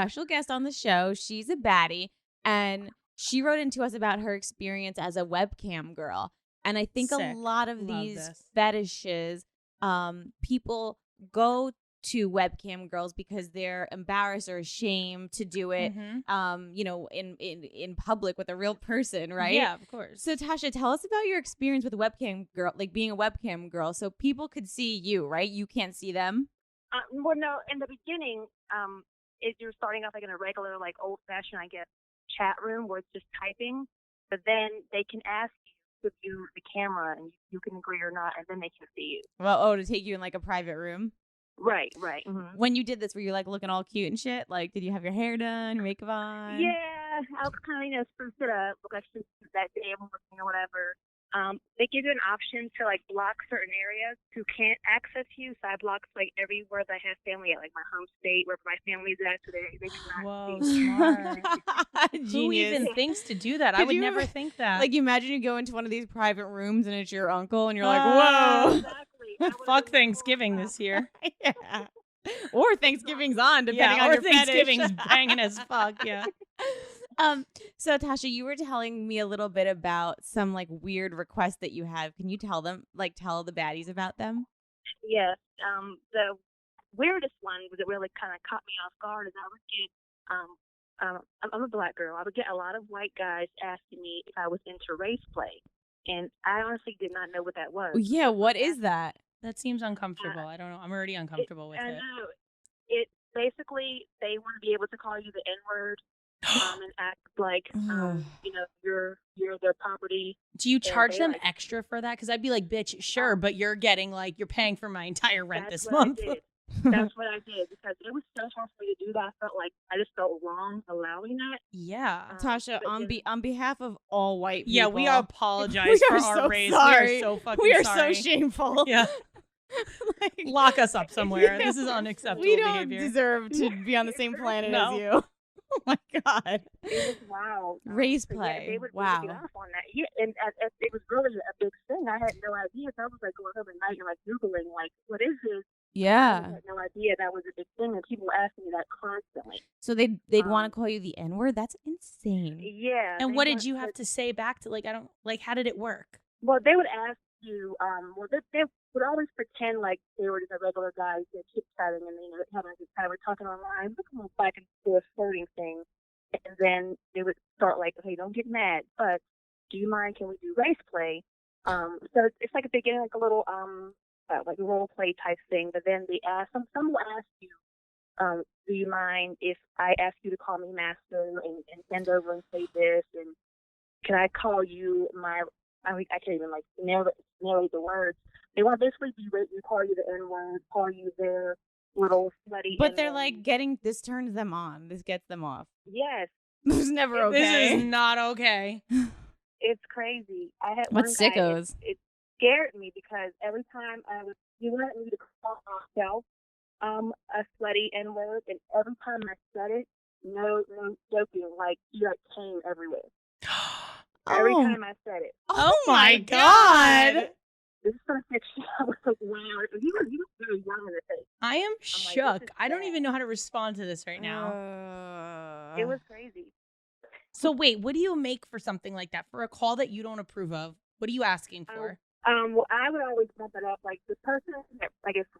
special guest on the show. She's a baddie, and she wrote into us about her experience as a webcam girl. And I think a lot of these fetishes, people go to webcam girls because they're embarrassed or ashamed to do it, in public with a real person, right? Yeah, of course. So Tasha, tell us about your experience with a webcam girl, like being a webcam girl, so people could see you, right? You can't see them. Well, no, in the beginning, if you're starting off like in a regular, like old-fashioned, I guess, chat room where it's just typing, but then they can ask you to view the camera and you can agree or not, and then they can see you. Well, to take you in like a private room. Right. Mm-hmm. When you did this, were you like looking all cute and shit? Like, did you have your hair done, your makeup on? Yeah, I was kind of, spruce it up, look like that day I'm working or whatever. They give you an option to like block certain areas who can't access you. So I blocked like everywhere that I have family at, like my home state, where my family's at. So they do not. Whoa, smart. Who even thinks to do that? I would never think that. Like, imagine you go into one of these private rooms and it's your uncle, and you're like, whoa. Exactly. Fuck Thanksgiving this year. Yeah. Or Thanksgiving's on, depending on your Thanksgiving's fetish. banging as fuck. Yeah. So Tasha, you were telling me a little bit about some like weird requests that you have. Can you tell the baddies about them? Yes. The weirdest one that really kind of caught me off guard is I would get, I'm a black girl. I would get a lot of white guys asking me if I was into race play, and I honestly did not know what that was. Yeah, what is that? That seems uncomfortable. I don't know. I'm already uncomfortable with it. No, it basically, they want to be able to call you the N-word. And act like you're their property. Do you charge them extra for that? Because I'd be like, bitch, sure, but you're getting you're paying for my entire rent this month. That's what I did, because it was so hard for me to do that. I just felt wrong allowing that. Yeah, Tasha, on behalf of all white people, yeah, we apologize for our race. Sorry. We are so fucking we are sorry. so shameful. Yeah. Lock us up somewhere. This is unacceptable behavior. We don't deserve to be on the same planet as you. Oh my God. It was wild. Race play. Yeah, they would wow. get off on that. Yeah, and it was really a big thing. I had no idea. So I was going home at night and Googling, what is this? Yeah. I had no idea that was a big thing, and people asked me that constantly. So they'd want to call you the N-word? That's insane. Yeah. And what did you have to say back to, how did it work? Well, they would ask you, they would always pretend like they were just a regular guy, they're chit-chatting, and having this kind of talking online, looking back and forth, flirting thing. And then they would start hey, don't get mad, but do you mind, can we do race play? So it's like a beginning, a little, role play type thing, but then they ask, some will ask you, do you mind if I ask you to call me master and bend over and say this, and can I call you I can't even narrate the words. They want to basically be ready to call you the N-word, call you their little slutty. But they're this turns them on. This gets them off. Yes. This is never okay. This is not okay. It's crazy. I had what one sickos? Guy, it scared me because every time he wanted me to call myself a slutty N-word, and every time I said it, no joking, he came everywhere. Every time I said it. Oh my God. This is going to fix you. I was like, wow. He was very young in the face. I am shook. I don't even know how to respond to this right now. It was crazy. So wait, what do you make for something like that? For a call that you don't approve of, what are you asking for? Well, I would always bump it up. The person that,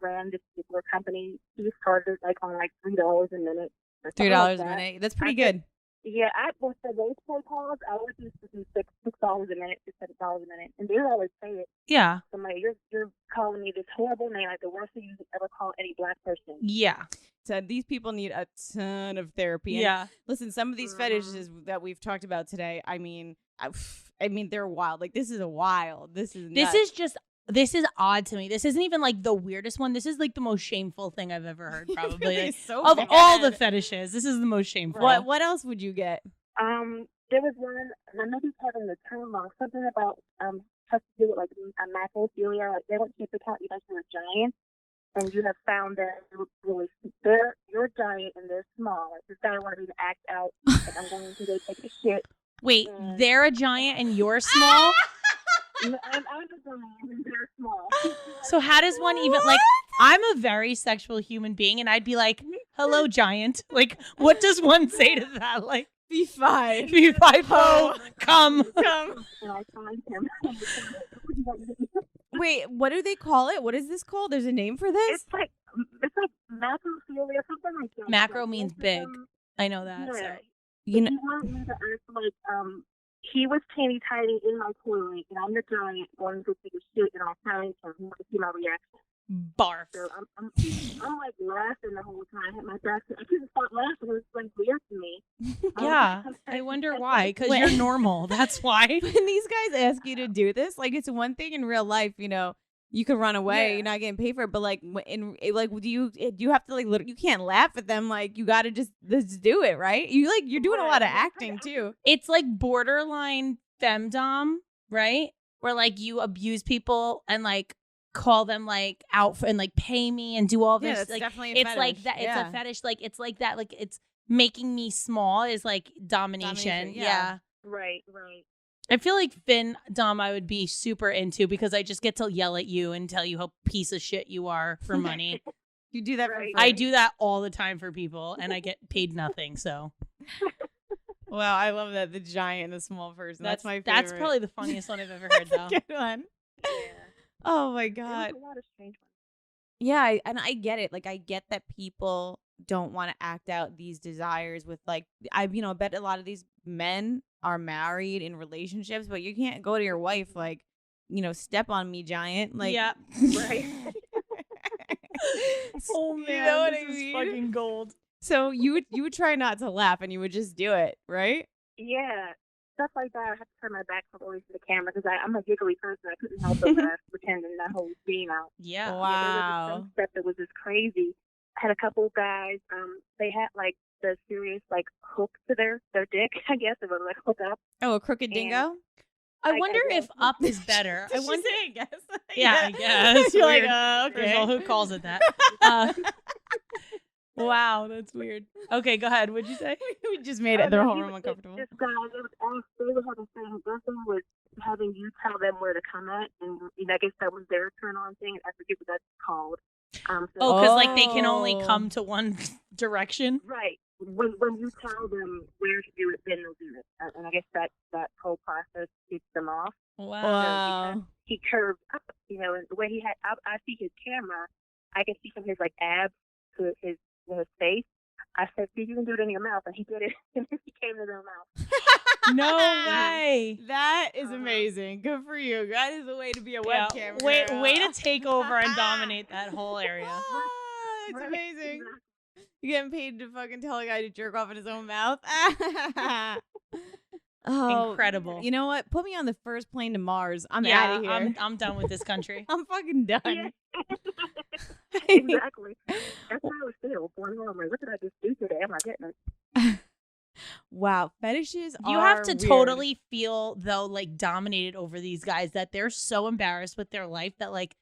ran this particular company, he started, on, $3 a minute. $3 a minute? That's pretty good. Yeah, for those play calls, I always used to do $6 a minute to $7 a minute, and they would always say it. Yeah. Somebody, you're calling me this horrible name, the worst thing you could ever call any black person. Yeah. So these people need a ton of therapy. Yeah. And listen, some of these fetishes that we've talked about today, I mean, they're wild. This is wild. This is odd to me. This isn't even the weirdest one. This is the most shameful thing I've ever heard, probably. Of all the fetishes, this is the most shameful. What else would you get? There was one, and I know he's having the term wrong, something about has to do with a macrophilia. They want you to count you you're a giant, and you have found that you're giant and they're small. This guy wanted me to act out I'm going to go take a shit. Wait, they're a giant and you're small? I'm a giant and they're small. So how does one even I'm a very sexual human being, and I'd be like, hello, giant. Like, what does one say to that? Like, B5. B5, come. And I find him. Wait, what do they call it? What is this called? There's a name for this? It's like macrophilia, something like that. Macro Like, means big. I know that. Yeah. So. You know, He wanted me to act like he was teeny tiny in my toilet, and I'm the giant going to take a shit, and I find him. He wanted to see my reaction. Barf. So I'm like laughing the whole time. I had my back. I couldn't stop laughing. It was like weird to me. Yeah, I wonder why. Because you're normal. That's why. when these guys ask you to do this, like it's one thing in real life, you can run away, you're not getting paid for it, but like do you have to like you can't laugh at them, like you got to just do it, right? You're doing a lot of acting too. It's like borderline femdom, right? Where like you abuse people and like call them like out and like pay me and do all this. That's like definitely a it's fetish. like that. It's a fetish. Like it's like that. Like it's making me small is like domination. Yeah. Right. I feel like Dom I would be super into because I just get to yell at you and tell you how piece of shit you are for money. You do that for Right. free. I do that all the time for people and I get paid nothing. So Wow, I love that, the giant and the small person. That's my favorite. That's probably the funniest one I've ever heard though. Good one. Yeah. Oh my God. There's a lot of strange ones. Yeah, and I get it. Like, I get that people don't want to act out these desires with, like, I bet a lot of these men are married in relationships, but you can't go to your wife like, step on me, giant. Like, yeah. Right. Oh man, you know what this I is mean? fucking gold. So you would try not to laugh and you would just do it, right? Yeah. Stuff like that. I have to turn my back always to the camera because I'm a giggly person. I couldn't help but laugh, pretending that whole scene out. Yeah. Wow. Yeah, there was some stuff that was just crazy. I had a couple guys. They had like the serious like hook to their dick. I guess it was like hook up. Oh, a crooked dingo? I I wonder guess. if up is better. I wonder. I guess. Yeah, I guess. You're like, Weird. okay. First of all, who calls it that? Wow, that's weird. Okay, go ahead. What'd you say? We just made their whole room uncomfortable. This guy, they were having thing. Their thing was having you tell them where to come at, and I guess that was their turn on thing. I forget what that's called. Because like they can only come to one direction. Right. When you tell them where to do it, then they'll do it. And I guess that whole process keeps them off. Wow. Because he curved up, and the way he had, I see his camera, I can see from his like abs to his face. I said, see, you can do it in your mouth, and he did it, and he came to their mouth. No way. That is amazing. Good for you. That is a way to be a Yeah, webcam. way girl. to take over and dominate that whole area. It's Right. amazing. You getting paid to fucking tell a guy to jerk off in his own mouth? Oh, Incredible. You know what? Put me on the first plane to Mars. I'm Yeah, out of here. I'm done with this country. I'm fucking done. Yeah. Exactly. That's how I was feel. Going on, like, what did I just do today? Am I getting it? Wow, fetishes You are have to weird. totally feel though like dominated over these guys that they're so embarrassed with their life that like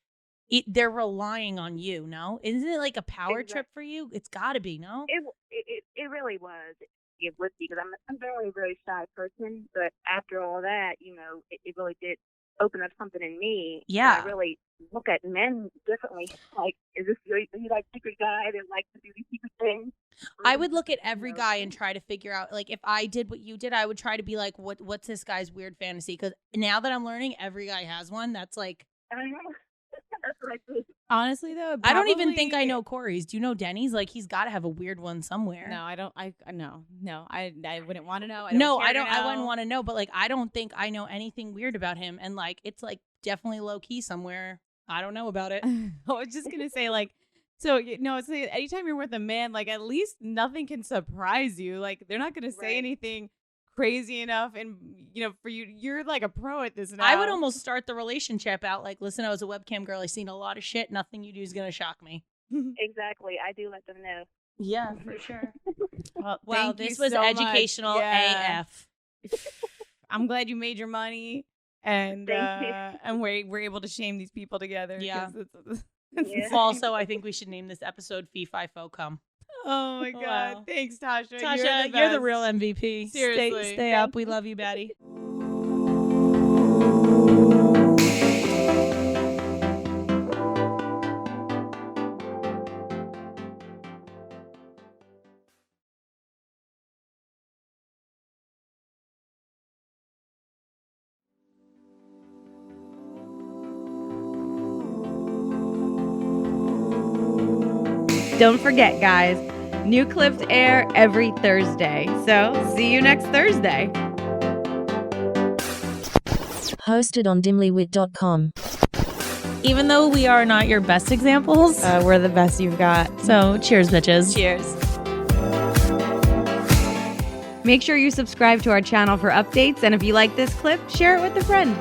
they're relying on you. No, isn't it like a power trip for you? It's got to be, no. It really was. It would be because I'm a very very shy person, but after all that, it really did open up something in me. Yeah. I really look at men differently. Like, is he like secret guy that likes to do these secret things? I would look at every guy and try to figure out, like, if I did what you did, I would try to be like, what's this guy's weird fantasy? Because now that I'm learning, every guy has one. That's like, I know. That's what I did. Honestly, though, I don't even think I probably- know Corey's. Do you know Denny's? Like, he's got to have a weird one somewhere. No, I don't. No. I wouldn't want to know. I wouldn't want to know. But like, I don't think I know anything weird about him. And like, it's like definitely low key somewhere. I don't know about it. I was just gonna say, like, so it's like, anytime you're with a man, like, at least nothing can surprise you. Like, they're not gonna say Right. anything crazy enough, and for you're like a pro at this now. I would almost start the relationship out like, listen, I was a webcam girl. I've seen a lot of shit. Nothing you do is gonna shock me. Exactly. I do let them know. Yeah, for sure. Well, Wow, thank you this was so much. educational Yeah. AF. I'm glad you made your money, and Thank you. and we're able to shame these people together. Yeah. 'cause it's Yeah. Also, I think we should name this episode Fee Fi Fo Cum. Oh my god! Wow. Thanks, Tasha. Tasha, you're the real best. MVP. Seriously. Stay up. We love you, Batty. Don't forget, guys, new clips air every Thursday. So see you next Thursday. Hosted on dimlywit.com. Even though we are not your best examples, We're the best you've got. so cheers, bitches. Cheers. Make sure you subscribe to our channel for updates, and if you like this clip, share it with a friend.